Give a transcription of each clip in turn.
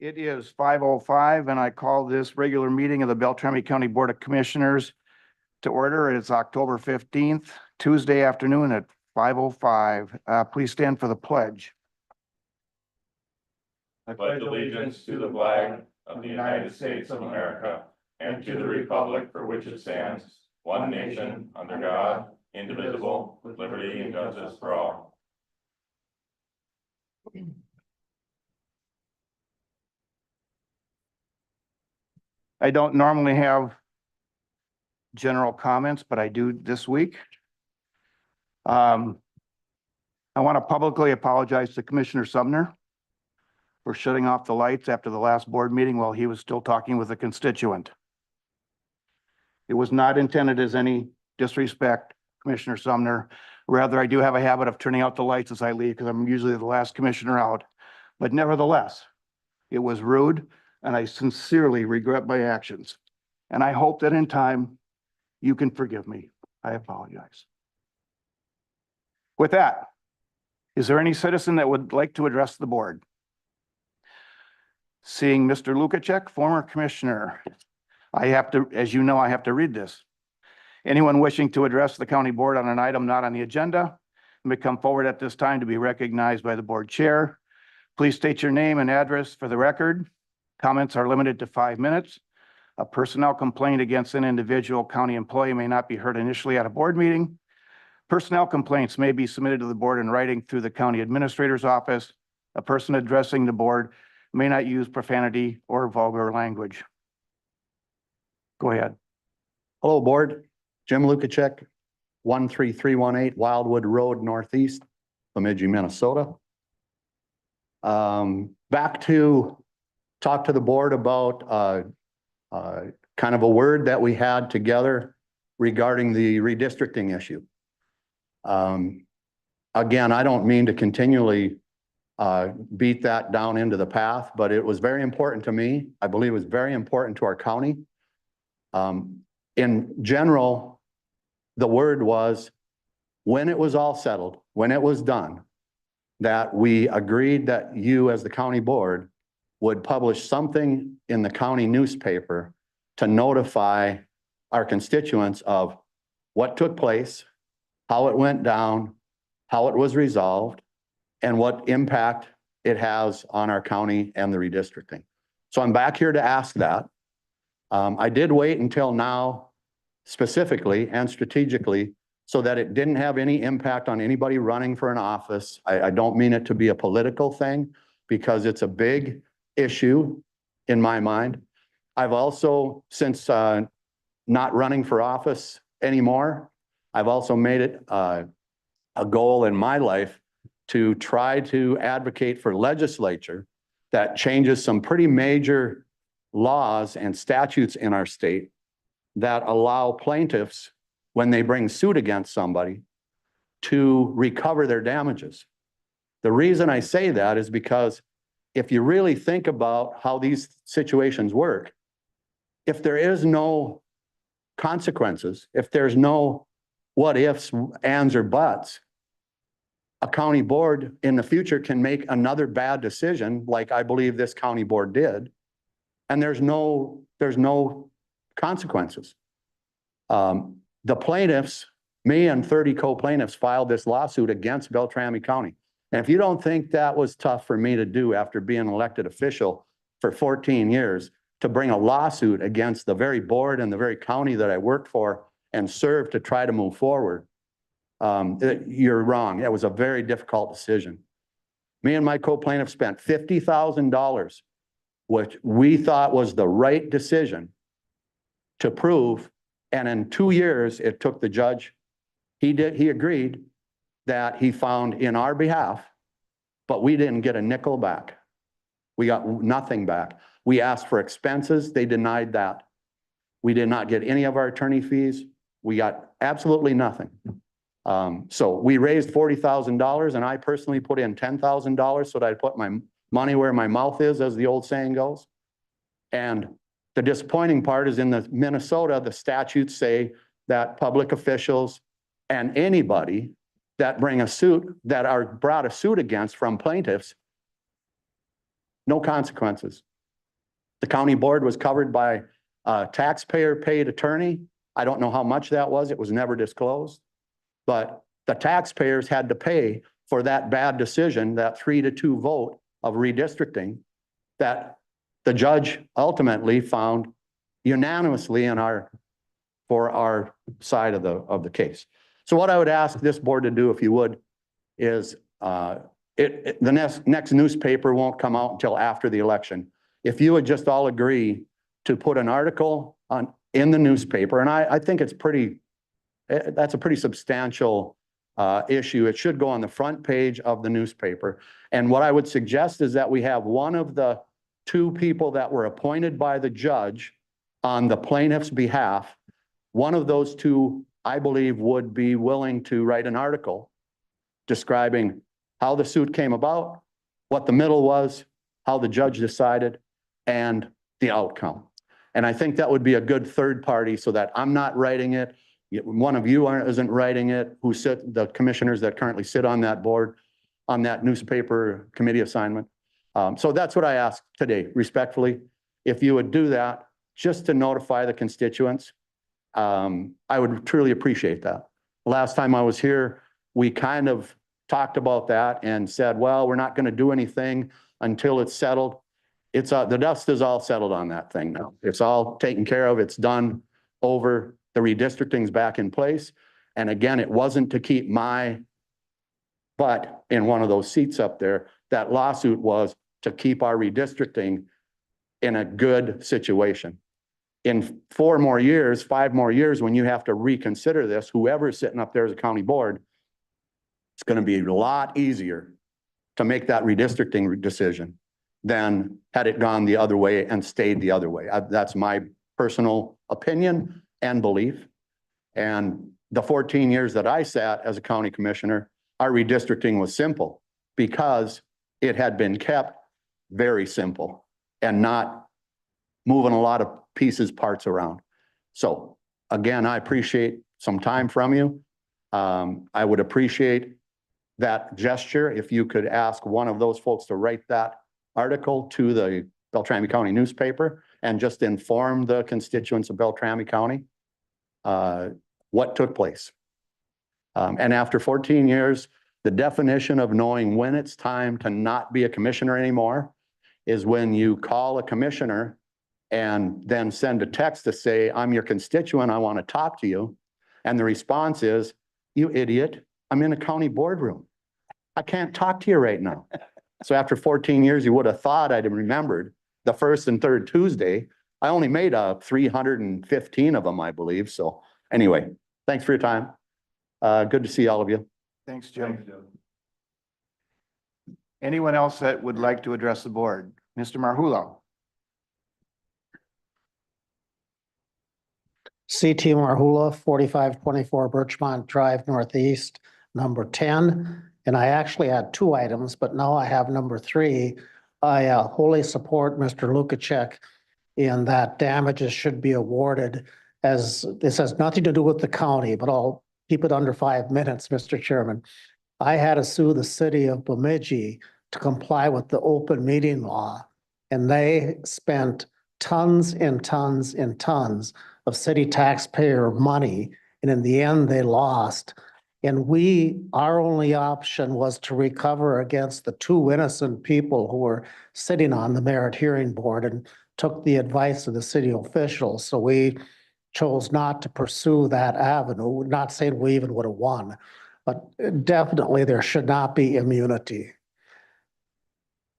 It is 5:05 and I call this regular meeting of the Beltrami County Board of Commissioners to order. It's October 15th, Tuesday afternoon at 5:05. Please stand for the pledge. I pledge allegiance to the flag of the United States of America and to the republic for which it stands, one nation, under God, indivisible, with liberty and justice for all. I don't normally have general comments, but I do this week. I want to publicly apologize to Commissioner Sumner for shutting off the lights after the last board meeting while he was still talking with a constituent. It was not intended as any disrespect, Commissioner Sumner. Rather, I do have a habit of turning out the lights as I leave because I'm usually the last commissioner out. But nevertheless, it was rude and I sincerely regret my actions. And I hope that in time you can forgive me. I apologize. With that, is there any citizen that would like to address the board? Seeing Mr. Lukacek, former commissioner. I have to, as you know, I have to read this. Anyone wishing to address the county board on an item not on the agenda may come forward at this time to be recognized by the board chair. Please state your name and address for the record. Comments are limited to 5 minutes. A personnel complaint against an individual county employee may not be heard initially at a board meeting. Personnel complaints may be submitted to the board in writing through the county administrator's office. A person addressing the board may not use profanity or vulgar language. Go ahead. Hello, board. Jim Lukacek, 13318 Wildwood Road Northeast, Bemidji, Minnesota. Back to talk to the board about kind of a word that we had together regarding the redistricting issue. Again, I don't mean to continually beat that down into the path, but it was very important to me. I believe it was very important to our county. In general, the word was, when it was all settled, when it was done, that we agreed that you as the county board would publish something in the county newspaper to notify our constituents of what took place, how it went down, how it was resolved, and what impact it has on our county and the redistricting. So I'm back here to ask that. I did wait until now specifically and strategically so that it didn't have any impact on anybody running for an office. I don't mean it to be a political thing because it's a big issue in my mind. I've also, since not running for office anymore, I've also made it a goal in my life to try to advocate for legislature that changes some pretty major laws and statutes in our state that allow plaintiffs, when they bring suit against somebody, to recover their damages. The reason I say that is because if you really think about how these situations work, if there is no consequences, if there's no what ifs, ands, or buts, a county board in the future can make another bad decision like I believe this county board did, and there's no consequences. The plaintiffs, me and 30 co-plaintiffs filed this lawsuit against Beltrami County. And if you don't think that was tough for me to do after being an elected official for 14 years, to bring a lawsuit against the very board and the very county that I worked for and served to try to move forward, you're wrong. It was a very difficult decision. Me and my co-plaintiff spent $50,000, which we thought was the right decision to prove. And in 2 years, it took the judge. He agreed that he found in our behalf, but we didn't get a nickel back. We got nothing back. We asked for expenses. They denied that. We did not get any of our attorney fees. We got absolutely nothing. So we raised $40,000 and I personally put in $10,000 so that I put my money where my mouth is, as the old saying goes. And the disappointing part is in Minnesota, the statutes say that public officials and anybody that bring a suit, that are brought a suit against from plaintiffs, no consequences. The county board was covered by a taxpayer-paid attorney. I don't know how much that was. It was never disclosed. But the taxpayers had to pay for that bad decision, that 3-2 vote of redistricting that the judge ultimately found unanimously for our side of the case. So what I would ask this board to do, if you would, is the next newspaper won't come out until after the election. If you would just all agree to put an article in the newspaper, and I think it's that's a pretty substantial issue. It should go on the front page of the newspaper. And what I would suggest is that we have one of the 2 people that were appointed by the judge on the plaintiff's behalf. One of those 2, I believe, would be willing to write an article describing how the suit came about, what the middle was, how the judge decided, and the outcome. And I think that would be a good third party so that I'm not writing it. One of you isn't writing it, the commissioners that currently sit on that board, on that newspaper committee assignment. So that's what I ask today, respectfully. If you would do that, just to notify the constituents, I would truly appreciate that. Last time I was here, we kind of talked about that and said, well, we're not going to do anything until it's settled. The dust is all settled on that thing now. It's all taken care of. It's done, over. The redistricting's back in place. And again, it wasn't to keep my butt in one of those seats up there. That lawsuit was to keep our redistricting in a good situation. In 4 more years, 5 more years, when you have to reconsider this, whoever is sitting up there as a county board, it's going to be a lot easier to make that redistricting decision than had it gone the other way and stayed the other way. That's my personal opinion and belief. And the 14 years that I sat as a county commissioner, our redistricting was simple because it had been kept very simple and not moving a lot of parts around. So again, I appreciate some time from you. I would appreciate that gesture if you could ask one of those folks to write that article to the Beltrami County newspaper and just inform the constituents of Beltrami County what took place. And after 14 years, the definition of knowing when it's time to not be a commissioner anymore is when you call a commissioner and then send a text to say, I'm your constituent, I want to talk to you. And the response is, you idiot, I'm in a county boardroom. I can't talk to you right now. So after 14 years, you would have thought I'd have remembered the first and third Tuesday. I only made 315 of them, I believe. So anyway, thanks for your time. Good to see all of you. Thanks, Jim. Anyone else that would like to address the board? Mr. Marhulo. CT Marhula, 4524 Birchmont Drive Northeast, number 10. And I actually had 2 items, but now I have number 3. I wholly support Mr. Lukacek in that damages should be awarded, as this has nothing to do with the county, but I'll keep it under 5 minutes, Mr. Chairman. I had to sue the city of Bemidji to comply with the open meeting law, and they spent tons and tons and tons of city taxpayer money. And in the end, they lost. And our only option was to recover against the 2 innocent people who were sitting on the merit hearing board and took the advice of the city officials. So we chose not to pursue that avenue, not saying we even would have won, but definitely there should not be immunity.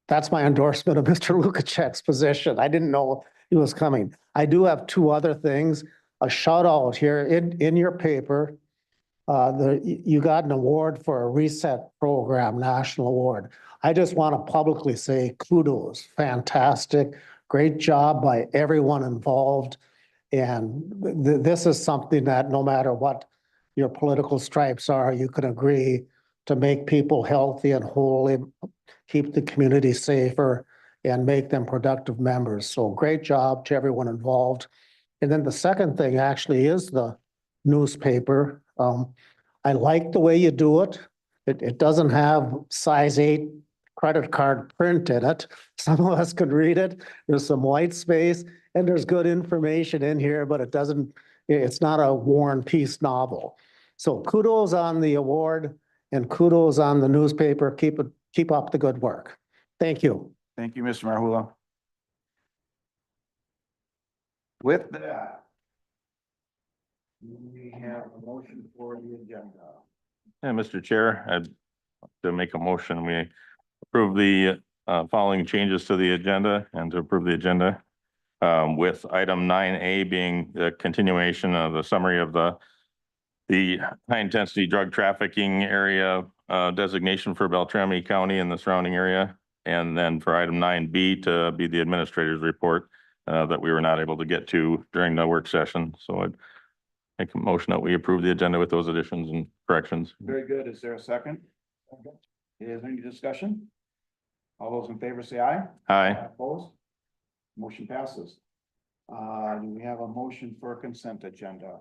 That's my endorsement of Mr. Lukacek's position. I didn't know he was coming. I do have 2 other things. A shout out here in your paper. You got an award for a reset program, national award. I just want to publicly say kudos, fantastic, great job by everyone involved. And this is something that no matter what your political stripes are, you can agree to make people healthy and whole, keep the community safer, and make them productive members. So great job to everyone involved. And then the second thing actually is the newspaper. I like the way you do it. It doesn't have size 8 credit card print in it. Some of us could read it. There's some white space and there's good information in here, but it's not a War and Peace novel. So kudos on the award and kudos on the newspaper. Keep up the good work. Thank you. Thank you, Mr. Marhula. With that, we have a motion for the agenda. And Mr. Chair, I'd like to make a motion. We approve the following changes to the agenda and to approve the agenda. With item 9A being the continuation of the summary of the high intensity drug trafficking area designation for Beltrami County and the surrounding area. And then for item 9B to be the administrator's report that we were not able to get to during the work session. So I'd make a motion that we approve the agenda with those additions and corrections. Very good. Is there a second? Is there any discussion? All those in favor say aye. Aye. Opposed? Motion passes. Do we have a motion for a consent agenda?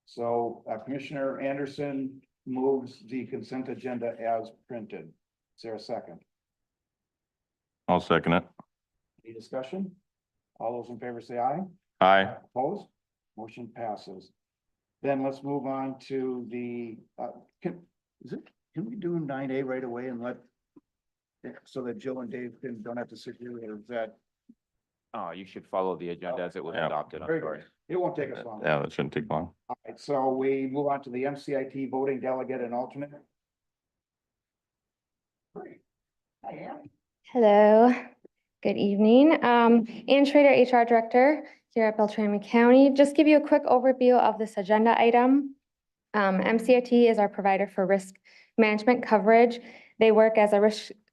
So Commissioner Anderson moves the consent agenda as printed. Is there a second? I'll second it. Any discussion? All those in favor say aye. Aye. Opposed? Motion passes. Then let's move on to the, can we do 9A right away and so that Jill and Dave don't have to sit here, or is that? You should follow the agenda as it was Yeah. adopted. I'm Very sorry. good. It won't take us long. Yeah, that shouldn't take long. All right, so we move on to the MCIT voting delegate and alternate. Great. I am. Hello, good evening. Ann Schrader, HR Director here at Beltrami County. Just give you a quick overview of this agenda item. MCIT is our provider for risk management coverage. They work as a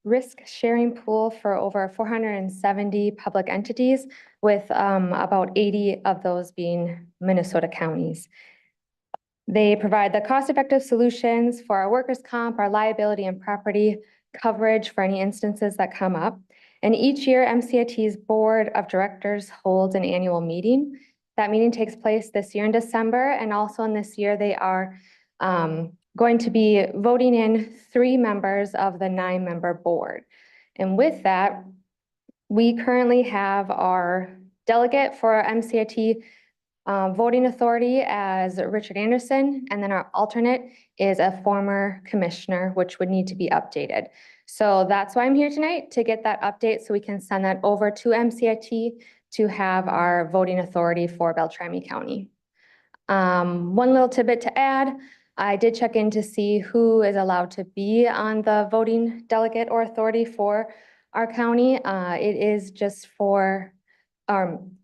risk sharing pool for over 470 public entities, with about 80 of those being Minnesota counties. They provide the cost-effective solutions for our workers' comp, our liability and property coverage for any instances that come up. And each year, MCIT's Board of Directors holds an annual meeting. That meeting takes place this year in December, and also in this year, they are going to be voting in 3 members of the 9-member board. And with that, we currently have our delegate for our MCIT voting authority as Richard Anderson, and then our alternate is a former commissioner, which would need to be updated. So that's why I'm here tonight, to get that update so we can send that over to MCIT to have our voting authority for Beltrami County. One little tidbit to add, I did check in to see who is allowed to be on the voting delegate or authority for our county. It is just for,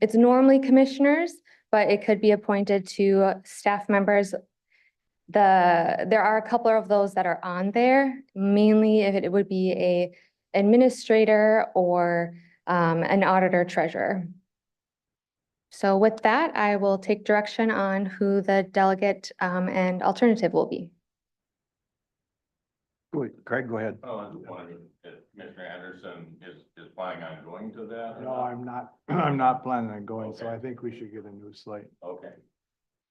it's normally commissioners, but it could be appointed to staff members. There are a couple of those that are on there, mainly if it would be a administrator or an auditor treasurer. So with that, I will take direction on who the delegate and alternative will be. Craig, go ahead. Oh, I was wondering if Commissioner Anderson is planning on going to that? No, I'm not, I'm not planning on going, so Okay. I think we should get a new slate. Okay.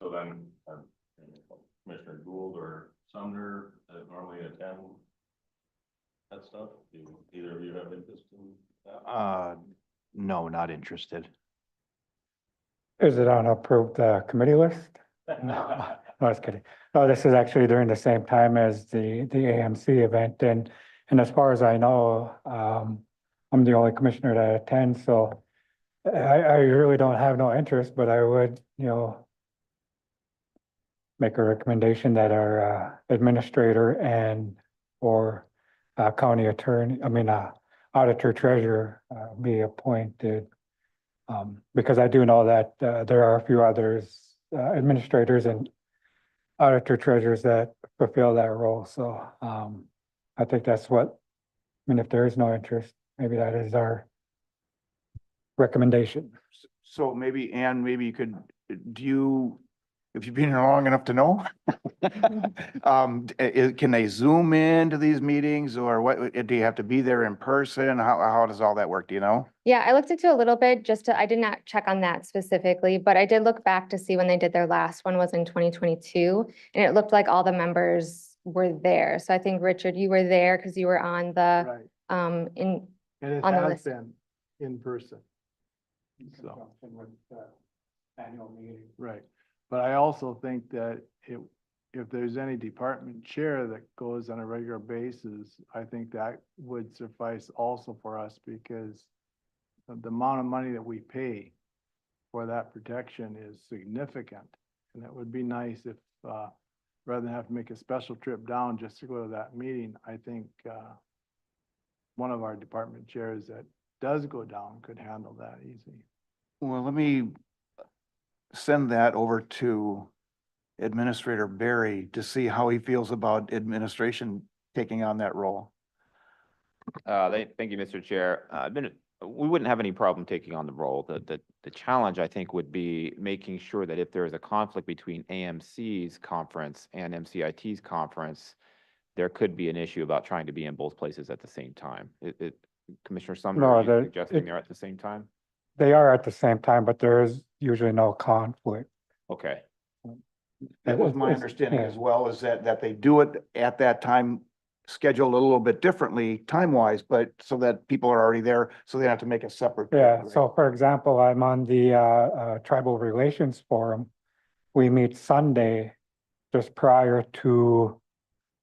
So then, Commissioner Gould or Sumner that normally attend that stuff, do either of you have interest in that? No, not interested. Is it on approved committee list? No, I was kidding. No, this is actually during the same time as the AMC event, and as far as I know, I'm the only commissioner that attends, so I really don't have no interest, but I would, make a recommendation that our administrator and or county attorney, auditor treasurer be appointed. Because I do know that there are a few others, administrators and auditor treasurers that fulfill that role. So I think that's if there is no interest, maybe that is our recommendation. So maybe, Ann, maybe you could, do you if you've been here long enough to know. Can they Zoom into these meetings or what, do you have to be there in person? How does all that work? Do you know? Yeah, I looked into a little bit, I did not check on that specifically, but I did look back to see when they did their last one was in 2022. And it looked like all the members were there. So I think, Richard, you were there because you were on the, Right. um, in, And it on the has list. been in person. So, With annual meeting. right. But I also think that if there's any department chair that goes on a regular basis, I think that would suffice also for us because the amount of money that we pay for that protection is significant. And it would be nice if, rather than have to make a special trip down just to go to that meeting, I think, one of our department chairs that does go down could handle that easy. Well, let me send that over to Administrator Barry to see how he feels about administration taking on that role. Thank you, Mr. Chair. We wouldn't have any problem taking on the role. The challenge, I think, would be making sure that if there is a conflict between AMC's conference and MCIT's conference, there could be an issue about trying to be in both places at the same time. Commissioner Sumner, No, are you the- suggesting it- they're at the same time? They are at the same time, but there is usually no conflict. Okay, That was my It's- understanding yeah. as well, is that they do it at that time, scheduled a little bit differently time-wise, but so that people are already there, so they don't have to make a separate. trip, Yeah, right? so for example, I'm on the Tribal Relations Forum. We meet Sunday just prior to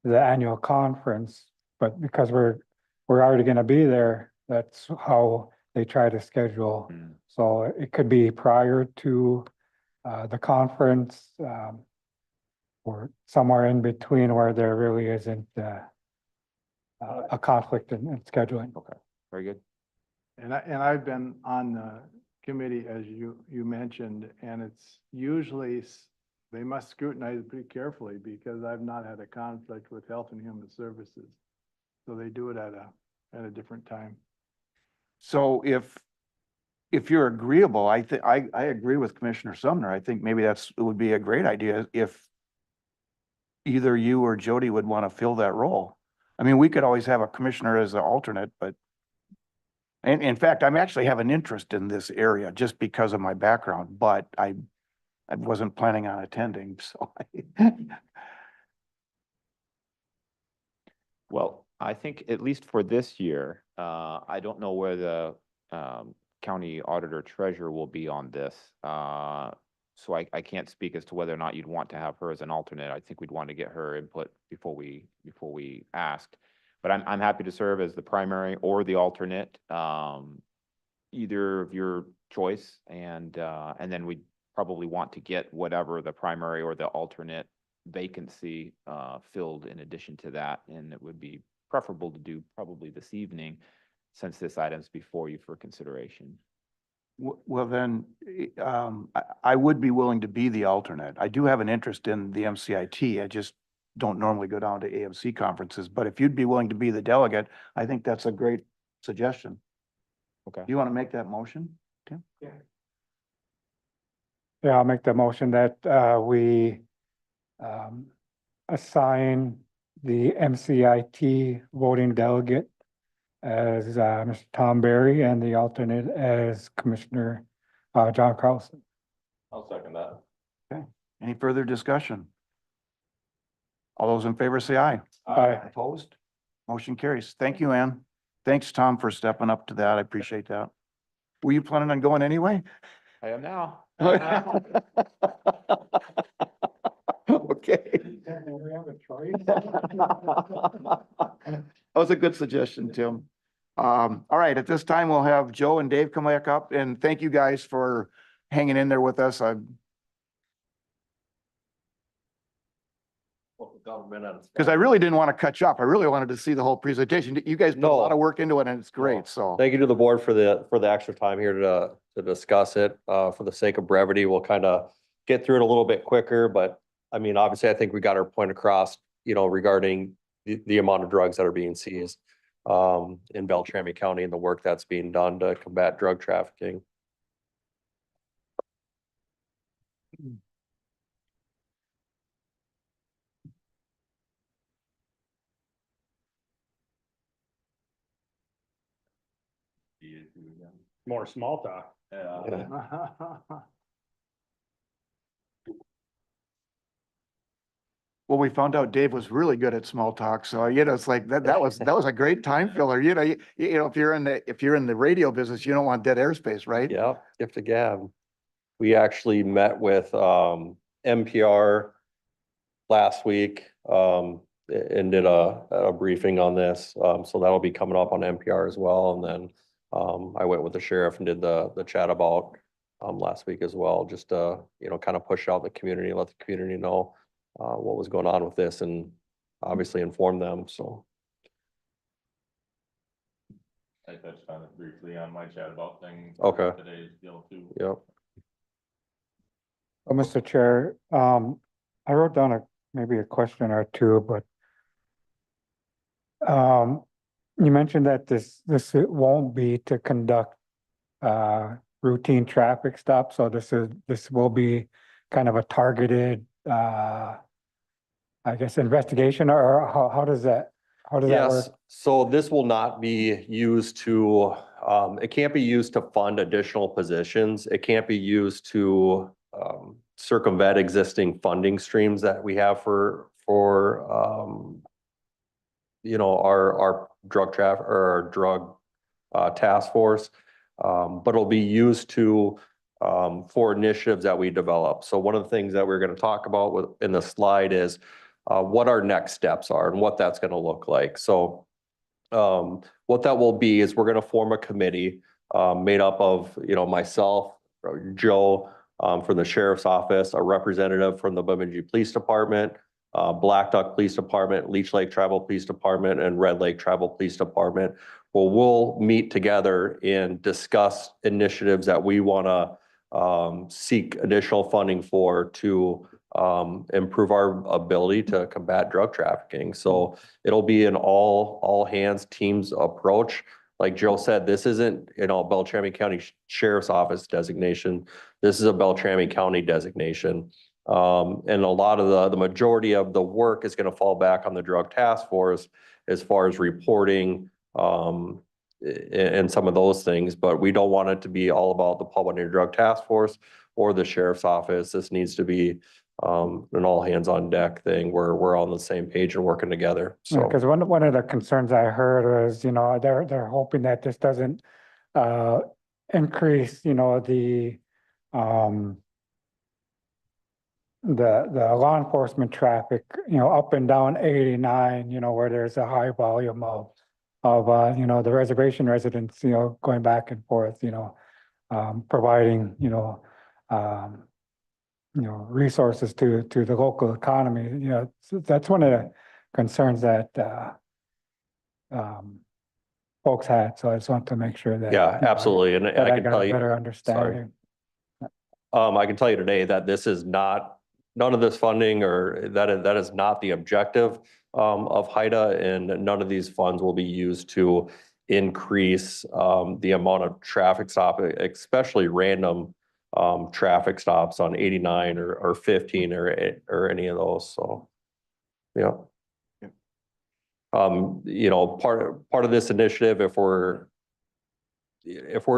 the annual conference, but because we're already gonna be there, that's how they try to schedule. Mm. So it could be prior to the conference, or somewhere in between where there really isn't a conflict in scheduling. very good. And I've been on the committee, as you mentioned, and it's usually, they must scrutinize it pretty carefully because I've not had a conflict with Health and Human Services. So they do it at a different time. So if you're agreeable, I agree with Commissioner Sumner. I think maybe it would be a great idea if either you or Jody would want to fill that role. I mean, we could always have a commissioner as an alternate, but and in fact, I'm actually have an interest in this area just because of my background, but I wasn't planning on attending, so Well, I think at least for this year, I don't know where the county auditor treasurer will be on this. So I can't speak as to whether or not you'd want to have her as an alternate. I think we'd want to get her input before we asked. But I'm happy to serve as the primary or the alternate, either of your choice. And then we probably want to get whatever the primary or the alternate vacancy filled in addition to that. And it would be preferable to do probably this evening, since this item's before you for consideration. well then, I would be willing to be the alternate. I do have an interest in the MCIT. I just don't normally go down to AMC conferences, but if you'd be willing to be the delegate, I think that's a great suggestion. Okay. You want to make that motion, Tim? Yeah, I'll make the motion that we assign the MCIT voting delegate as Mr. Tom Berry and the alternate as Commissioner John Carlson. I'll second that. Any further discussion? All those in favor say aye. Aye. Opposed? Motion carries. Thank you, Ann. Thanks, Tom, for stepping up to that. I appreciate that. Were you planning on going anyway? I am now. Okay. That was a good suggestion, Tim. All right, at this time, we'll have Joe and Dave come back up, and thank you guys for hanging in there with us. Because I really didn't want to cut you up. I really wanted to see the whole presentation. You guys put a lot No. of work into it, and it's great, so. Thank you to the board for the extra time here to discuss it. For the sake of brevity, we'll kind of get through it a little bit quicker, but I mean, obviously, I think we got our point across, regarding the amount of drugs that are being seized in Beltrami County and the work that's being done to combat drug trafficking. More small talk. Yeah. Well, we found out Dave was really good at small talk, so it's like that was a great time filler. If you're in the radio business, you don't want dead airspace, right? Yeah, gift of gab. We actually met with NPR last week and did a briefing on this. So that'll be coming up on NPR as well. And then I went with the sheriff and did the chat about last week as well, just to, kind of push out the community, let the community know what was going on with this and obviously inform them. So. I touched on it briefly on my chat about things. Okay. Today's deal too. Yep. Well, Mr. Chair, I wrote down maybe a question or two, but you mentioned that this won't be to conduct routine traffic stops, so this will be kind of a targeted I guess investigation, or how does that work? Yes, so this will not be used to, it can't be used to fund additional positions. It can't be used to circumvent existing funding streams that we have for our drug traffic or our drug task force. But it'll be used to for initiatives that we develop. So one of the things that we're going to talk about in the slide is what our next steps are and what that's going to look like. So what that will be is we're going to form a committee made up of, myself, Joe from the sheriff's office, a representative from the Bemidji Police Department, Black Duck Police Department, Leech Lake Tribal Police Department, and Red Lake Tribal Police Department. Well, we'll meet together and discuss initiatives that we want to seek additional funding for to improve our ability to combat drug trafficking. So it'll be an all hands teams approach. Like Joe said, this isn't, Beltrami County Sheriff's Office designation. This is a Beltrami County designation. And a lot of the majority of the work is going to fall back on the drug task force as far as reporting and some of those things, but we don't want it to be all about the public and drug task force or the sheriff's office. This needs to be an all hands on deck thing where we're on the same page and working together. So, because one of the concerns I heard was, they're hoping that this doesn't increase, the law enforcement traffic, up and down 89, where there's a high volume of the reservation residents, going back and forth, providing, resources to the local economy. So that's one of the concerns that folks had. So I just want to make sure that. yeah, absolutely. And That I I can got tell a you, better understanding. I can tell you today that this is not, none of this funding or that is not the objective of HIDA, and none of these funds will be used to increase the amount of traffic stop, especially random traffic stops on 89 or 15 or any of those. So, yeah. Part of this initiative, if we're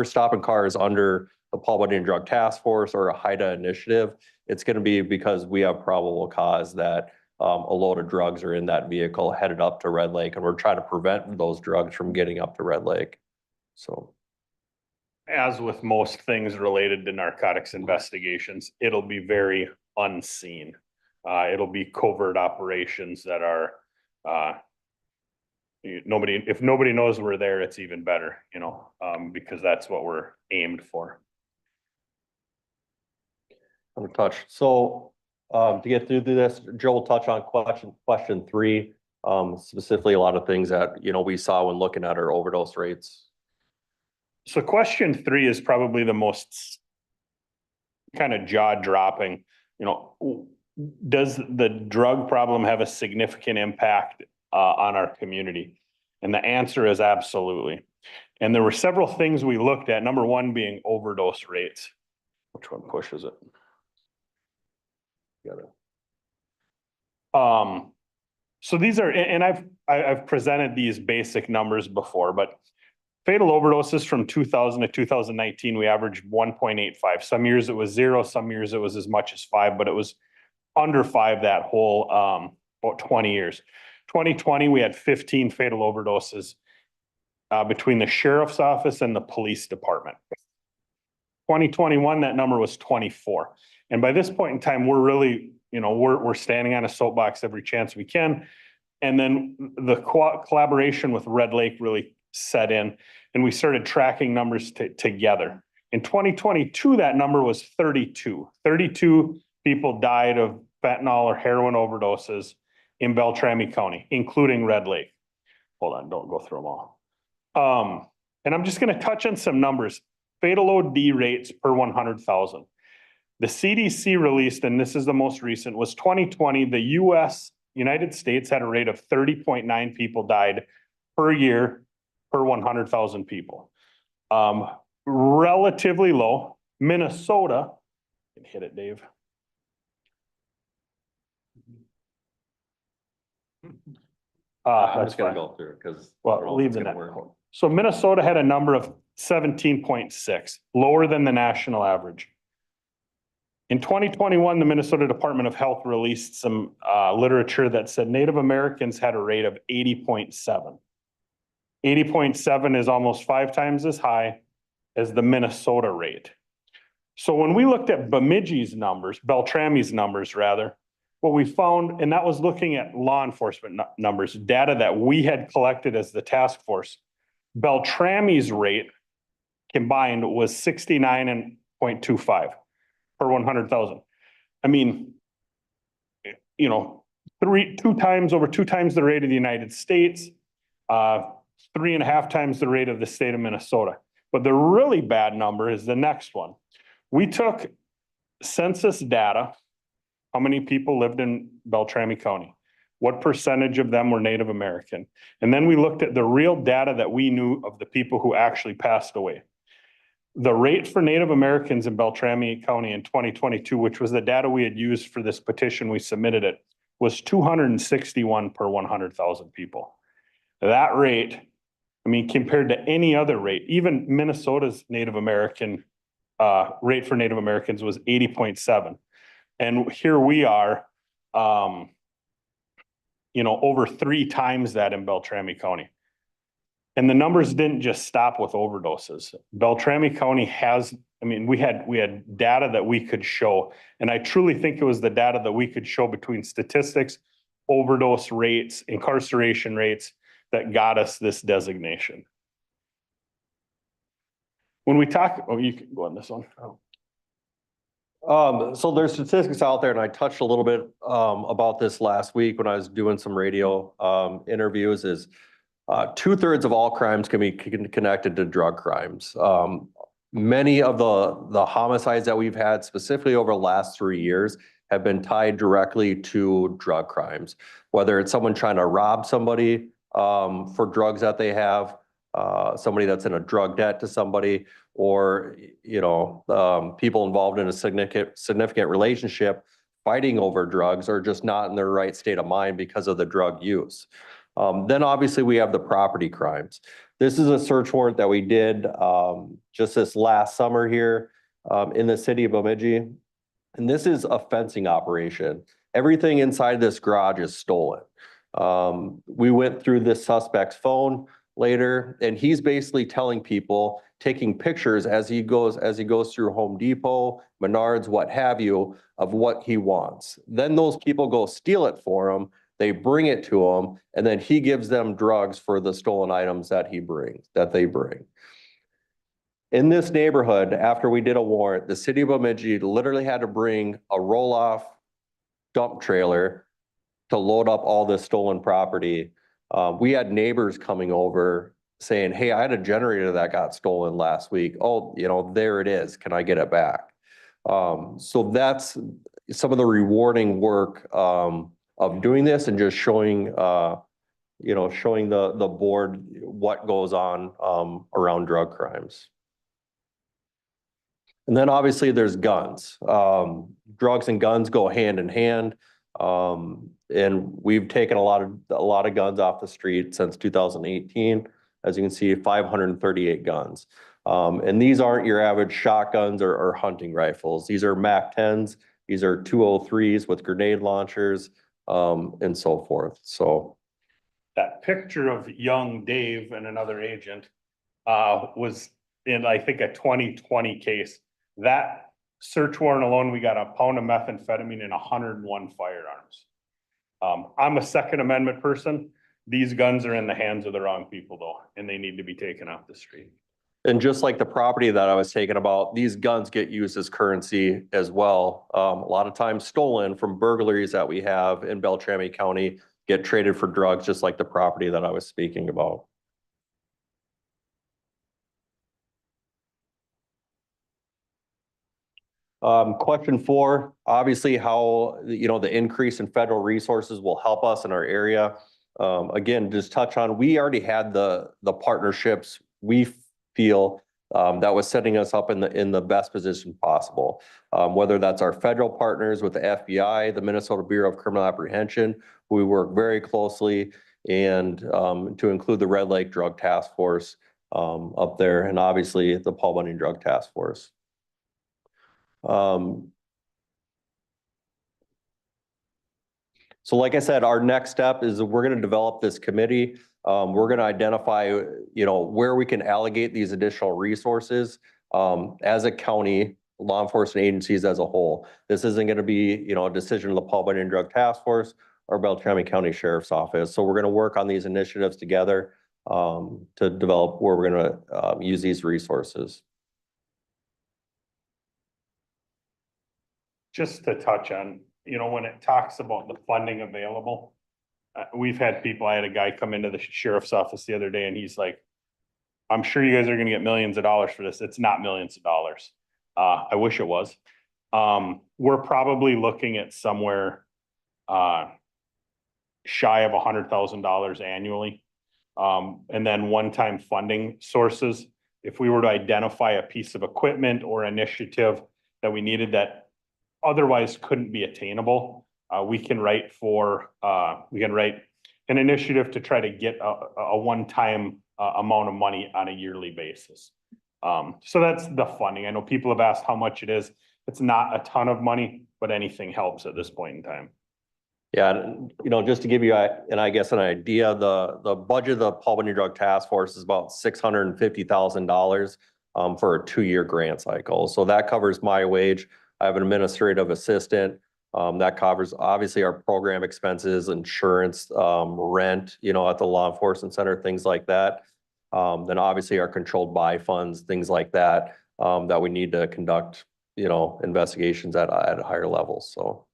stopping cars under the Public and Drug Task Force or a HIDA initiative, it's going to be because we have probable cause that a load of drugs are in that vehicle headed up to Red Lake, and we're trying to prevent those drugs from getting up to Red Lake. So. As with most things related to narcotics investigations, it'll be very unseen. It'll be covert operations that are, if nobody knows we're there, it's even better, because that's what we're aimed for. I'm gonna touch. So to get through this, Joe will touch on question 3, specifically a lot of things that, we saw when looking at our overdose rates. So question 3 is probably the most kind of jaw-dropping. Does the drug problem have a significant impact on our community? And the answer is absolutely. And there were several things we looked at. Number 1 being overdose rates. Which one pushes it? Got it. So these are, and I've presented these basic numbers before, but Fatal overdoses from 2000 to 2019, we averaged 1.85. Some years it was 0, some years it was as much as 5, but it was under 5 that whole about 20 years. 2020, we had 15 fatal overdoses between the sheriff's office and the police department. 2021, that number was 24. And by this point in time, we're really, we're standing on a soapbox every chance we can. And then the collaboration with Red Lake really set in, and we started tracking numbers together. In 2022, that number was 32. 32 people died of fentanyl or heroin overdoses in Beltrami County, including Red Lake. Hold on, don't go through them all. And I'm just going to touch on some numbers. Fatal OD rates per 100,000. The CDC released, and this is the most recent, was 2020. The United States had a rate of 30.9 people died per year per 100,000 people. Relatively low. Minnesota, hit it, Dave. I'm just gonna go through it because. Well, leave the net. So Minnesota had a number of 17.6, lower than the national average. In 2021, the Minnesota Department of Health released some literature that said Native Americans had a rate of 80.7. 80.7 is almost 5 times as high as the Minnesota rate. So when we looked at Bemidji's numbers, Beltrami's numbers rather, what we found, and that was looking at law enforcement numbers, data that we had collected as the task force, Beltrami's rate combined was 69.25 per 100,000. I mean, over two times the rate of the United States, 3.5 times the rate of the state of Minnesota. But the really bad number is the next one. We took census data, how many people lived in Beltrami County, what percentage of them were Native American. And then we looked at the real data that we knew of the people who actually passed away. The rate for Native Americans in Beltrami County in 2022, which was the data we had used for this petition, we submitted it, was 261 per 100,000 people. That rate, I mean, compared to any other rate, even Minnesota's Native American rate for Native Americans was 80.7. And here we are, over 3 times that in Beltrami County. And the numbers didn't just stop with overdoses. Beltrami County has, we had data that we could show. And I truly think it was the data that we could show between statistics, overdose rates, incarceration rates that got us this designation. When we talk, you can go on this one. So there's statistics out there, and I touched a little bit about this last week when I was doing some radio interviews, is 2/3 of all crimes can be connected to drug crimes. Many of the homicides that we've had specifically over the last 3 years have been tied directly to drug crimes, whether it's someone trying to rob somebody for drugs that they have, somebody that's in a drug debt to somebody, or people involved in a significant relationship fighting over drugs or just not in their right state of mind because of the drug use. Then obviously we have the property crimes. This is a search warrant that we did just this last summer here in the city of Bemidji. And this is a fencing operation. Everything inside this garage is stolen. We went through this suspect's phone later, and he's basically telling people, taking pictures as he goes through Home Depot, Menards, what have you, of what he wants. Then those people go steal it for him. They bring it to him, and then he gives them drugs for the stolen items that they bring. In this neighborhood, after we did a warrant, the city of Bemidji literally had to bring a roll-off dump trailer to load up all this stolen property. We had neighbors coming over saying, hey, I had a generator that got stolen last week. Oh, there it is. Can I get it back? So that's some of the rewarding work of doing this and just showing, showing the board what goes on around drug crimes. And then obviously there's guns. Drugs and guns go hand in hand. And we've taken a lot of guns off the street since 2018. as you can see, 538 guns. And these aren't your average shotguns or hunting rifles. These are MAC-10s. These are 203s with grenade launchers, and so forth. So That picture of young Dave and another agent was in, I think, a 2020 case. That search warrant alone, we got a pound of methamphetamine and 101 firearms. I'm a Second Amendment person. These guns are in the hands of the wrong people though, and they need to be taken off the street. and just like the property that I was taking about, these guns get used as currency as well. A lot of times stolen from burglaries that we have in Beltrami County, get traded for drugs, just like the property that I was speaking about. Question 4, obviously how, the increase in federal resources will help us in our area. Again, just touch on, we already had the partnerships we feel that was setting us up in the best position possible. Whether that's our federal partners with the FBI, the Minnesota Bureau of Criminal Apprehension, we work very closely, and to include the Red Lake Drug Task Force up there, and obviously the Paul Bunyan Drug Task Force. So like I said, our next step is we're going to develop this committee. We're going to identify, where we can allocate these additional resources as a county, law enforcement agencies as a whole. This isn't going to be, a decision of the Paul Bunyan Drug Task Force or Beltrami County Sheriff's Office. So we're going to work on these initiatives together to develop where we're going to use these resources. Just to touch on, when it talks about the funding available, we've had people, I had a guy come into the sheriff's office the other day and he's like, I'm sure you guys are gonna get millions of dollars for this. It's not millions of dollars. I wish it was. We're probably looking at somewhere shy of $100,000 annually. And then one-time funding sources. If we were to identify a piece of equipment or initiative that we needed that otherwise couldn't be attainable, we can write an initiative to try to get a one-time amount of money on a yearly basis. So that's the funding. I know people have asked how much it is. It's not a ton of money, but anything helps at this point in time. Yeah, just to give you, an idea, the budget of the Paul Bunyan Drug Task Force is about $650,000 for a 2-year grant cycle. So that covers my wage. I have an administrative assistant that covers obviously our program expenses, insurance, rent, at the law enforcement center, things like that. Then obviously our controlled buy funds, things like that, that we need to conduct, investigations at higher levels. So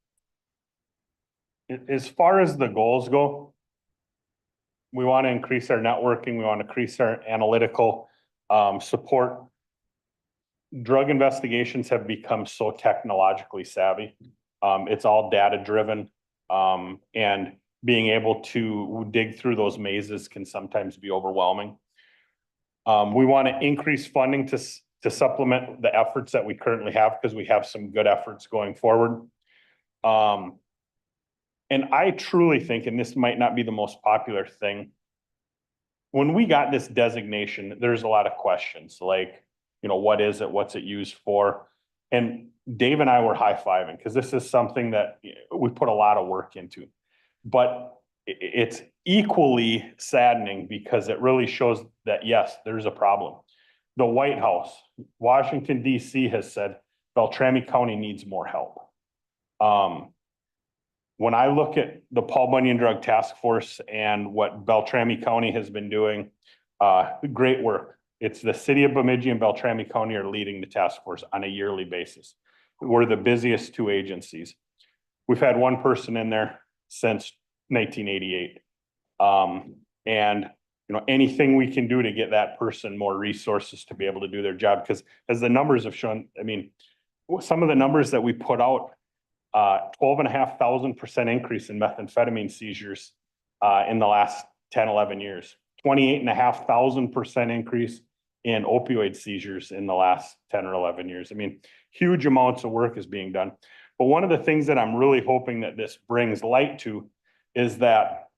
as far as the goals go, we want to increase our networking. We want to increase our analytical support. Drug investigations have become so technologically savvy. It's all data driven, and being able to dig through those mazes can sometimes be overwhelming. We want to increase funding to supplement the efforts that we currently have, because we have some good efforts going forward. And I truly think, and this might not be the most popular thing, when we got this designation, there's a lot of questions like, what is it? What's it used for? And Dave and I were high-fiving because this is something that we put a lot of work into. But it's equally saddening because it really shows that, yes, there's a problem. The White House, Washington, D.C. has said Beltrami County needs more help. When I look at the Paul Bunyan Drug Task Force and what Beltrami County has been doing, great work. It's the city of Bemidji and Beltrami County are leading the task force on a yearly basis. We're the busiest 2 agencies. We've had one person in there since 1988. And anything we can do to get that person more resources to be able to do their job, because as the numbers have shown, some of the numbers that we put out, 12,500% increase in methamphetamine seizures in the last 10, 11 years, 28,500% increase in opioid seizures in the last 10 or 11 years. Huge amounts of work is being done. But one of the things that I'm really hoping that this brings light to is that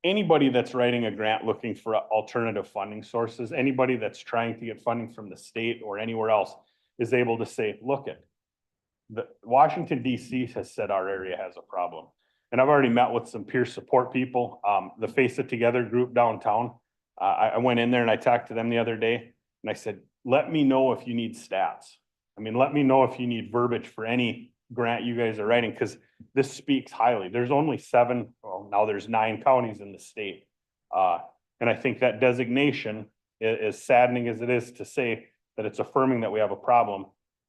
anybody that's writing a grant looking for alternative funding sources, anybody that's trying to get funding from the state or anywhere else is able to say, look at the Washington DC has said our area has a problem. And I've already met with some peer support people, the Face It Together group downtown. I went in there and I talked to them the other day and I said, let me know if you need stats. I mean, let me know if you need verbiage for any grant you guys are writing, because this speaks highly. There's only 7, well, now there's 9 counties in the state. And I think that designation, as saddening as it is to say that it's affirming that we have a problem,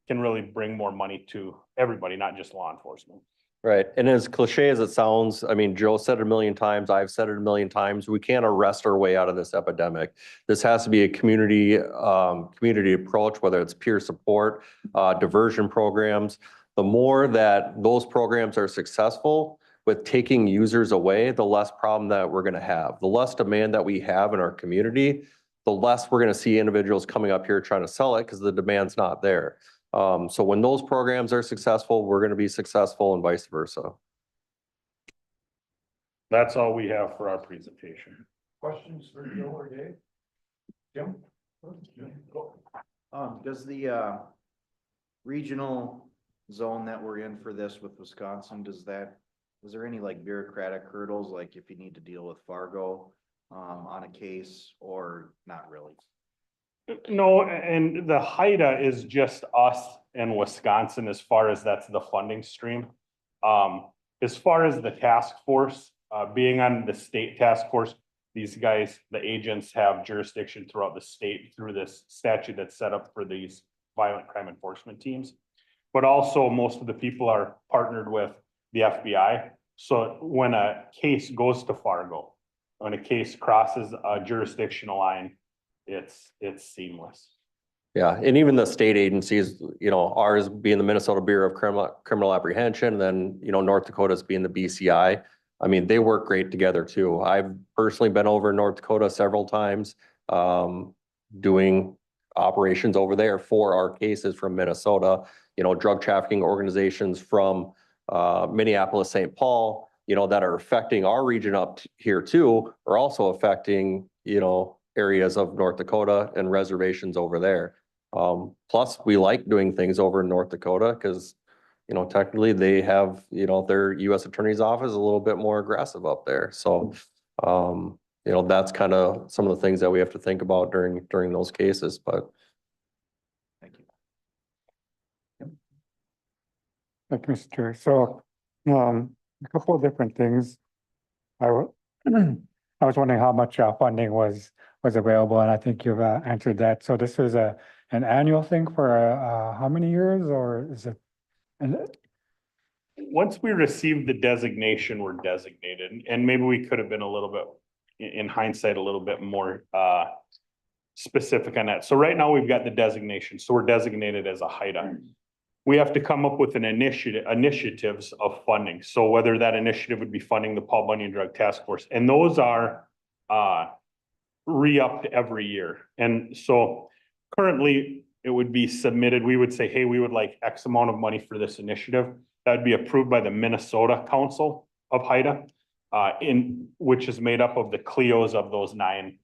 can really bring more money to everybody, not just law enforcement. Right. And as cliche as it sounds, I mean, Joe said it a million times, I've said it a million times, we can't arrest our way out of this epidemic. This has to be a community approach, whether it's peer support, diversion programs. The more that those programs are successful with taking users away, the less problem that we're going to have. The less demand that we have in our community, the less we're going to see individuals coming up here trying to sell it because the demand's not there. So when those programs are successful, we're going to be successful and vice versa. That's all we have for our presentation. Questions for Joe or Dave? Jim? Does the regional zone that we're in for this with Wisconsin, is there any like bureaucratic hurdles, like if you need to deal with Fargo on a case, or not really? No, and the HIDA is just us and Wisconsin as far as that's the funding stream. As far as the task force, being on the state task force, these guys, the agents have jurisdiction throughout the state through this statute that's set up for these violent crime enforcement teams. But also most of the people are partnered with the FBI. So when a case goes to Fargo, when a case crosses a jurisdictional line, it's seamless. Yeah, and even the state agencies, you know, ours being the Minnesota Bureau of Criminal Apprehension, then, you know, North Dakota's being the BCI. I mean, they work great together too. I've personally been over in North Dakota several times, doing operations over there for our cases from Minnesota, you know, drug trafficking organizations from Minneapolis, St. Paul, you know, that are affecting our region up here too, are also affecting, you know, areas of North Dakota and reservations over there. Plus, we like doing things over in North Dakota because, you know, technically they have, you know, their U.S. Attorney's Office is a little bit more aggressive up there. So, you know, that's kind of some of the things that we have to think about during those cases, but. Thank you. Thank you, Mr. Chair. So, a couple of different things. I was wondering how much funding was available, and I think you've answered that. So this is an annual thing for how many years, or is it? Once we receive the designation, we're designated, and maybe we could have been a little bit, in hindsight, a little bit more specific on that. So right now we've got the designation, so we're designated as a HIDA. We have to come up with an initiatives of funding. So whether that initiative would be funding the Paul Bunyan Drug Task Force, and those are re-upped every year. And so currently it would be submitted. We would say, hey, we would like X amount of money for this initiative. That'd be approved by the Minnesota Council of HIDA, which is made up of the CLEOs of those 9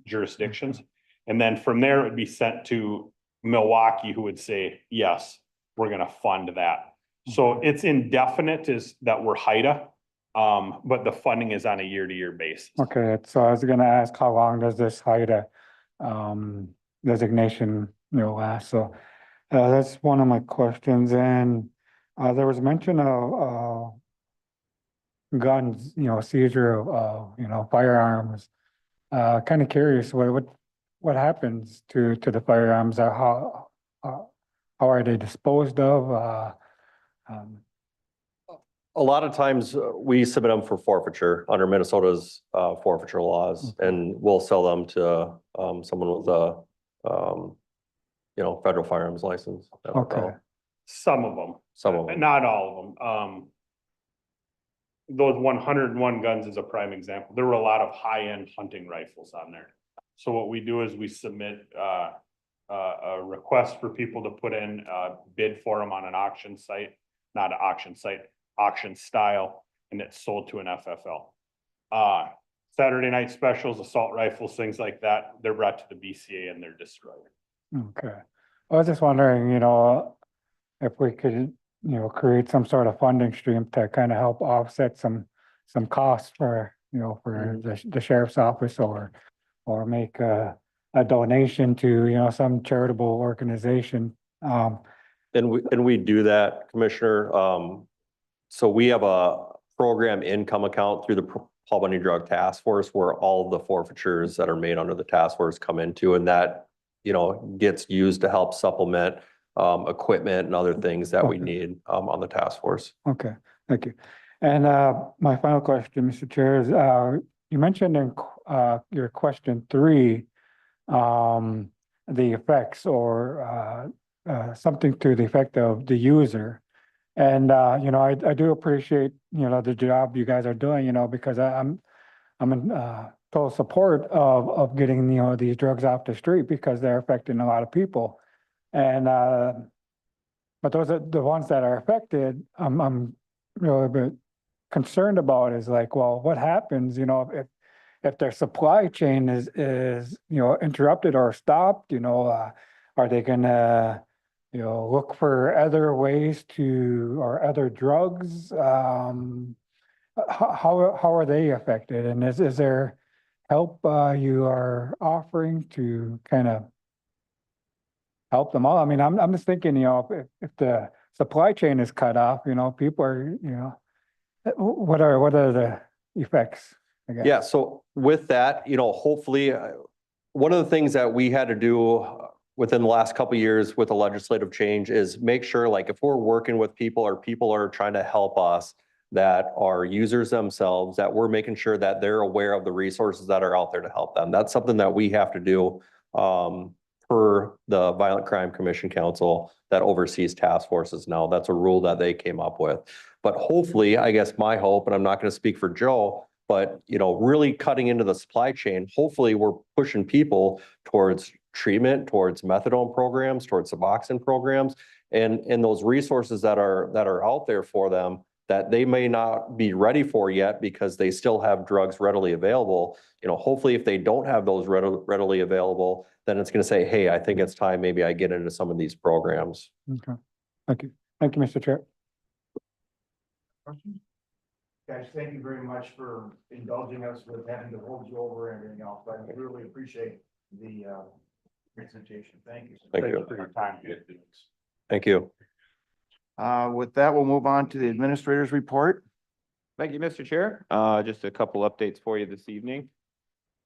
jurisdictions. And then from there, it would be sent to Milwaukee, who would say, yes, we're going to fund that. So it's indefinite is that we're HIDA, but the funding is on a year-to-year basis. Okay, so I was going to ask, how long does this HIDA designation, you know, last? So that's one of my questions. And there was mention of guns, you know, seizure of you know, firearms. Kind of curious, what happens to the firearms? How are they disposed of? A lot of times we submit them for forfeiture under Minnesota's forfeiture laws, and we'll sell them to someone with a you know, federal firearms license. Okay. Some of them, not all of them. Those 101 guns is a prime example. There were a lot of high-end hunting rifles on there. So what we do is we submit a request for people to put in a bid for them on an auction site, not an auction site, auction style, and it's sold to an FFL. Saturday night specials, assault rifles, things like that, they're brought to the BCA and they're destroyed. Okay. I was just wondering, if we could, create some sort of funding stream to kind of help offset some costs for, for the sheriff's office or make a donation to, some charitable organization. And we do that, Commissioner. So we have a program income account through the Paul Bundy Drug Task Force where all of the forfeitures that are made under the task force come into, and that, gets used to help supplement equipment and other things that we Okay. need on the task force. Okay, thank you. And my final question, Mr. Chair, is you mentioned in your question 3, the effects or something to the effect of the user. And I do appreciate, the job you guys are doing, because I'm in total support of getting, these drugs off the street because they're affecting a lot of people. And but those are the ones that are affected, I'm really a bit concerned about is like, well, what happens, if their supply chain is, interrupted or stopped, are they gonna, look for other ways or other drugs? How are they affected? And is there help you are offering to kind of help them all? I mean, I'm just thinking, if the supply chain is cut off, people are, what are the effects, I guess? Yeah, so with that, hopefully, one of the things that we had to do within the last couple of years with the legislative change is make sure, like, if we're working with people or people are trying to help us that are users themselves, that we're making sure that they're aware of the resources that are out there to help them. That's something that we have to do per the Violent Crime Commission Council that oversees task forces now. That's a rule that they came up with. But hopefully, I guess my hope, and I'm not going to speak for Joe, but, really cutting into the supply chain, hopefully we're pushing people towards treatment, towards methadone programs, towards Suboxone programs, and those resources that are out there for them that they may not be ready for yet because they still have drugs readily available. Hopefully if they don't have those readily available, then it's going to say, hey, I think it's time maybe I get into some of these programs. Okay, thank you. Thank you, Mr. Chair. Questions? Guys, thank you very much for indulging us with having to hold you over and everything else, but I really appreciate the presentation. Thank you. Thank you. For your time. Thank you. With that, we'll move on to the administrator's report. Thank you, Mr. Chair. Just a couple updates for you this evening.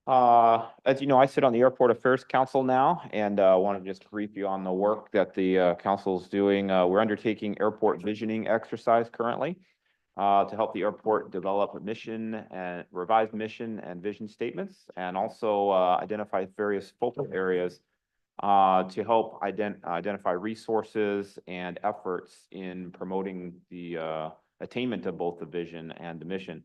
As you know, I sit on the Airport Affairs Council now, and want to just brief you on the work that the council is doing. We're undertaking airport visioning exercise currently to help the airport develop a mission and revised mission and vision statements, and also identify various focal areas to help identify resources and efforts in promoting the attainment of both the vision and the mission.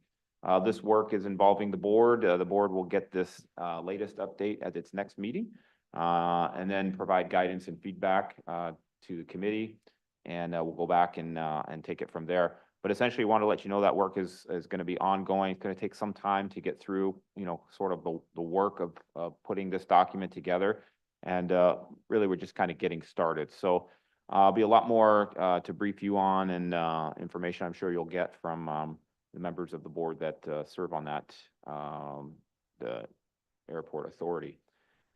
This work is involving the board. The board will get this latest update at its next meeting, and then provide guidance and feedback to the committee, and we'll go back and take it from there. But essentially, want to let you know that work is going to be ongoing. It's going to take some time to get through, sort of the work of putting this document together. And really, we're just kind of getting started. So be a lot more to brief you on, and information I'm sure you'll get from the members of the board that serve on that, the airport authority.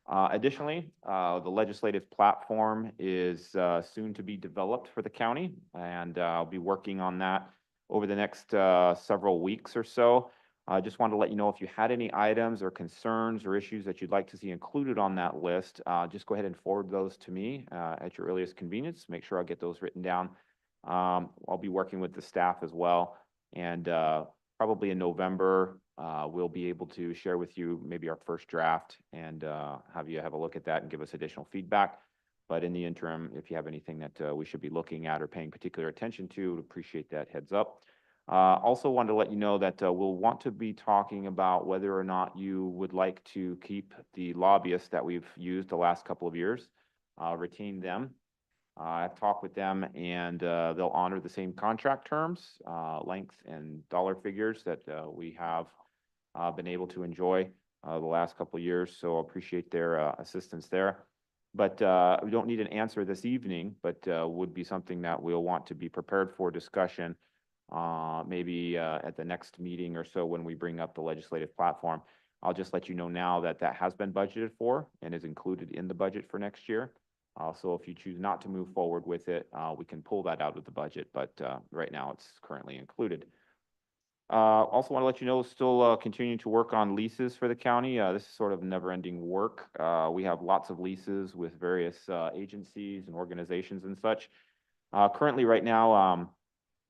Additionally, the legislative platform is soon to be developed for the county, and I'll be working on that over the next several weeks or so. I just wanted to let you know if you had any items or concerns or issues that you'd like to see included on that list, just go ahead and forward those to me at your earliest convenience. Make sure I get those written down. I'll be working with the staff as well, and probably in November, we'll be able to share with you maybe our first draft and have you have a look at that and give us additional feedback. But in the interim, if you have anything that we should be looking at or paying particular attention to, appreciate that heads up. Also wanted to let you know that we'll want to be talking about whether or not you would like to keep the lobbyists that we've used the last couple of years, retain them. I've talked with them, and they'll honor the same contract terms, length and dollar figures that we have been able to enjoy the last couple of years, so appreciate their assistance there. But we don't need an answer this evening, but would be something that we'll want to be prepared for discussion maybe at the next meeting or so when we bring up the legislative platform. I'll just let you know now that that has been budgeted for and is included in the budget for next year. So if you choose not to move forward with it, we can pull that out of the budget, but right now it's currently included. Also want to let you know, still continuing to work on leases for the county. This is sort of never-ending work. We have lots of leases with various agencies and organizations and such. Currently, right now,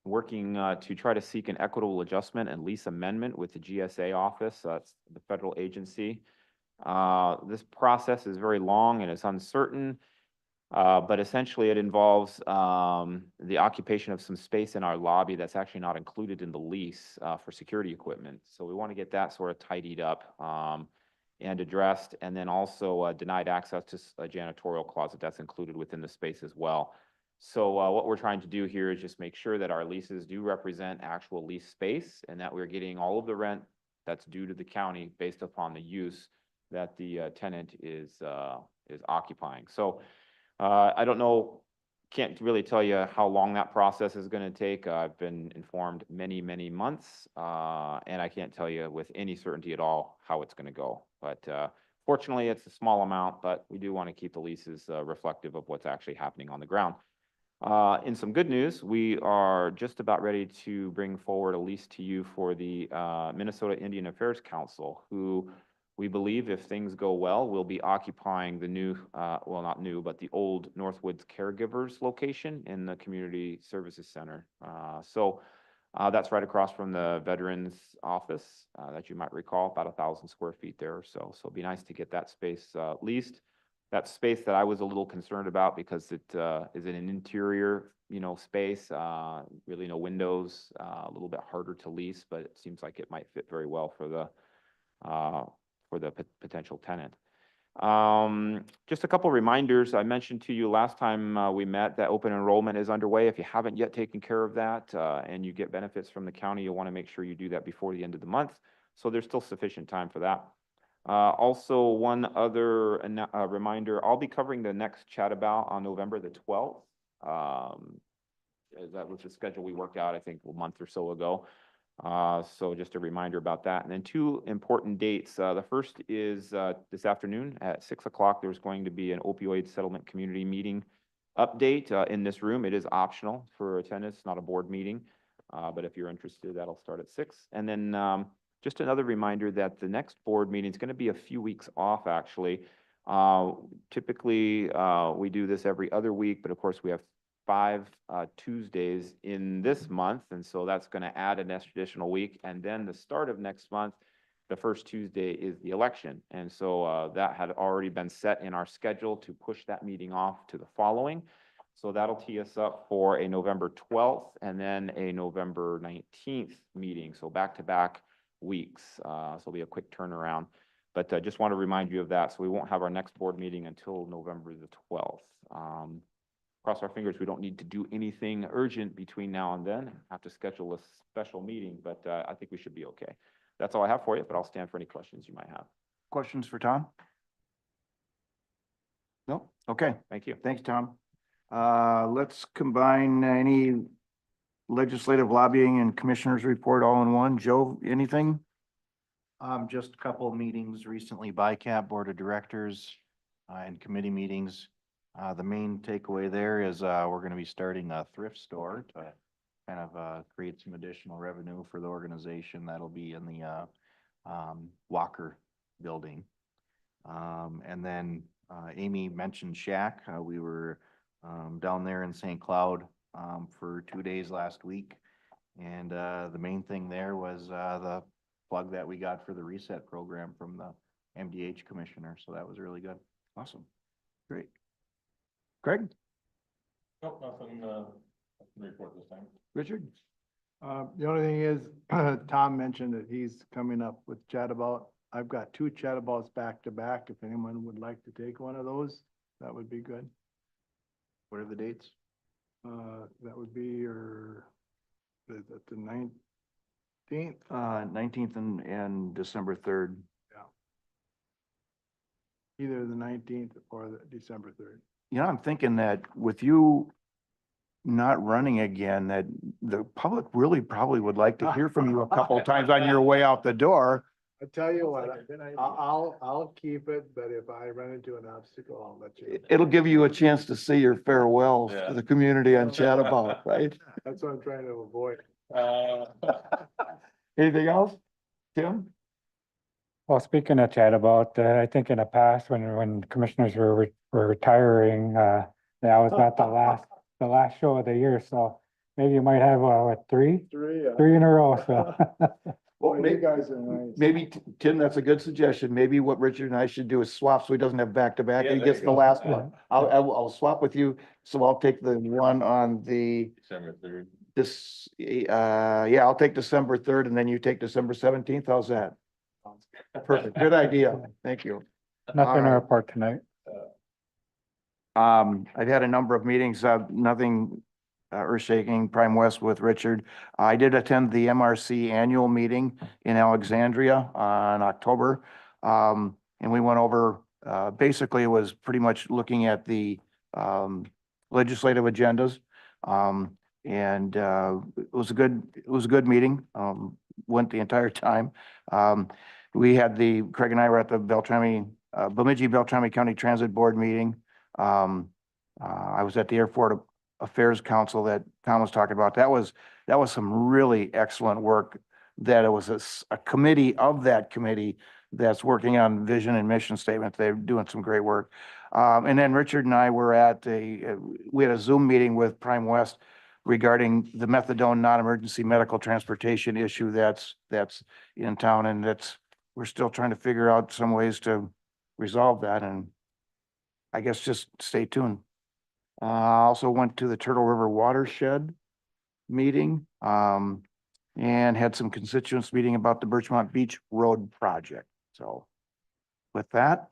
working to try to seek an equitable adjustment and lease amendment with the GSA office. That's the federal agency. This process is very long and it's uncertain. But essentially it involves the occupation of some space in our lobby that's actually not included in the lease for security equipment. So we want to get that sort of tidied up and addressed, and then also denied access to a janitorial closet that's included within the space as well. So what we're trying to do here is just make sure that our leases do represent actual lease space and that we're getting all of the rent that's due to the county based upon the use that the tenant is occupying. So I don't know, can't really tell you how long that process is going to take. I've been informed many, many months, and I can't tell you with any certainty at all how it's going to go. But fortunately, it's a small amount, but we do want to keep the leases reflective of what's actually happening on the ground. In some good news, we are just about ready to bring forward a lease to you for the Minnesota Indian Affairs Council, who we believe, if things go well, will be occupying the new, well, not new, but the old Northwoods Caregivers location in the Community Services Center. So that's right across from the Veterans Office that you might recall, about 1,000 square feet there or so. So it'd be nice to get that space leased. That space that I was a little concerned about because it is in an interior, space, really no windows, a little bit harder to lease, but it seems like it might fit very well for the potential tenant. Just a couple reminders. I mentioned to you last time we met that open enrollment is underway. If you haven't yet taken care of that and you get benefits from the county, you'll want to make sure you do that before the end of the month. So there's still sufficient time for that. Also, one other reminder, I'll be covering the next chat about on November the 12th. That was the schedule we worked out, I think, a month or so ago. So just a reminder about that. And then two important dates. The first is this afternoon at 6 o'clock. There's going to be an opioid settlement community meeting update in this room. It is optional for attendance, not a board meeting. But if you're interested, that'll start at 6. And then just another reminder that the next board meeting is going to be a few weeks off, actually. Typically, we do this every other week, but of course we have 5 Tuesdays in this month, and so that's going to add an additional week. And then the start of next month, the first Tuesday is the election, and so that had already been set in our schedule to push that meeting off to the following. So that'll tee us up for a November 12th and then a November 19th meeting. So back-to-back weeks. So it'll be a quick turnaround. But just want to remind you of that. So we won't have our next board meeting until November the 12th. Cross our fingers, we don't need to do anything urgent between now and then. Have to schedule a special meeting, but I think we should be okay. That's all I have for you, but I'll stand for any questions you might have. Questions for Tom? No? Okay. Thank you. Thanks, Tom. Let's combine any legislative lobbying and commissioners report all in one. Joe, anything? Just a couple of meetings recently, BICAP Board of Directors, and committee meetings. The main takeaway there is, we're gonna be starting a thrift store to kind of, create some additional revenue for the organization. That'll be in the, Walker building. And then, Amy mentioned Shack. We were, down there in St. Cloud, for 2 days last week. And, the main thing there was, the plug that we got for the reset program from the MDH commissioner. So that was really good. Awesome. Great. Greg? Nope, nothing to report this time. Richard? The only thing is, Tom mentioned that he's coming up with chat about. I've got 2 chat abouts back to back. If anyone would like to take one of those, that would be good. What are the dates? That would be the 9th. 19th and December 3rd. Either the 19th or the December 3rd. You know, I'm thinking that with you not running again, that the public really probably would like to hear from you a couple of times on your way out the door. I tell you what, I'll keep it, but if I run into an obstacle, I'll let you know. It'll give you a chance to say your farewells Yeah. to the community on Chattabout, right? That's what I'm trying to avoid. Anything else? Tim? Well, speaking of chat about, I think in the past, when commissioners were retiring, that was not the last show of the year, so maybe you might have, what, three in a row, so. Well, You guys are nice. maybe, Tim, that's a good suggestion. Maybe what Richard and I should do is swap so he doesn't have back to back. Yeah, He there gets you the go. last one. I'll swap with you. So I'll take the one on the, December 3rd. yeah, I'll take December 3rd and then you take December 17th. How's that? Perfect. Good idea. Thank you. Nothing to Alright. report tonight. I've had a number of meetings, nothing earth-shaking, Prime West with Richard. I did attend the MRC annual meeting in Alexandria on October. And we went over, basically it was pretty much looking at the legislative agendas. And it was a good meeting, went the entire time. We had Craig and I were at the Bemidji Beltrami County Transit Board meeting. I was at the Airport Affairs Council that Tom was talking about. That was some really excellent work. That it was a committee of that committee that's working on vision and mission statement. They're doing some great work. And then Richard and I were at we had a Zoom meeting with Prime West regarding the methadone non-emergency medical transportation issue that's in town, and we're still trying to figure out some ways to resolve that, and I guess just stay tuned. I also went to the Turtle River Watershed meeting, and had some constituents meeting about the Birchmont Beach Road project. So with that,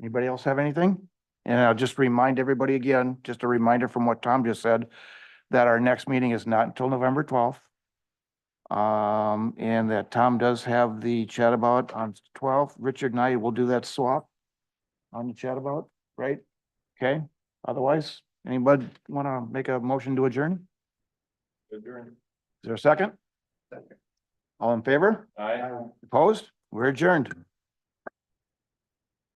anybody else have anything? And I'll just remind everybody again, just a reminder from what Tom just said, that our next meeting is not until November 12th. And that Tom does have the chat about on 12th. Richard and I will do that swap on the chat about, right? Okay, otherwise, anybody want to make a motion to adjourn? Adjourn. Is there a second? Second. All in favor? Aye. Opposed? We're adjourned.